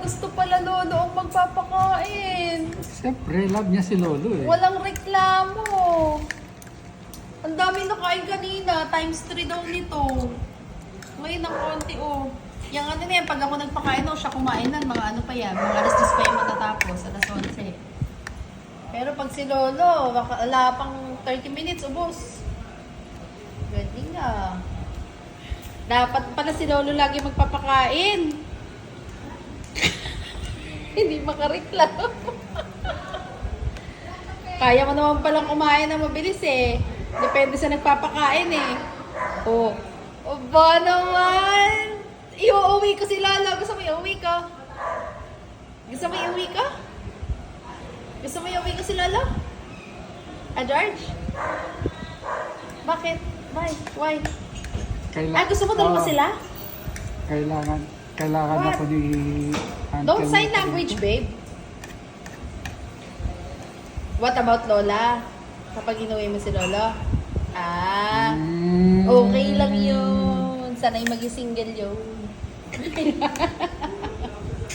gusto pala lolo ang magpapakain. Siyempre, love niya si Lolo eh. Walang reklamo. Ang dami nakain kanina, times 3 daw nito. Ngayon ang konti oh. Yung ano na yan, pag ako nagpakain oh, siya kumain na, mga ano pa yan, mga alas 10 pa yung matatapos, alas 11. Pero pag si Lolo, wala pang 30 minutes, ubos. Pwede nga. Dapat pala si Lolo lagi magpapakain. Hindi makareklamo. Kaya mo naman palang kumain na mabilis eh. Depende sa nagpapakain eh. Oh. O ba naman? Iuuwi ko si Lolo. Gusto mo iuwi ka? Gusto mo iuwi ka? Gusto mo iuwi ko si Lolo? Ah, George? Bakit? Why? Gusto mo dalawa sila? Kailangan What? ako ni Don't sign language, babe. What about Lola? Kapag inuwi mo si Lolo? Okay lang yun. Sana'y maging single yun.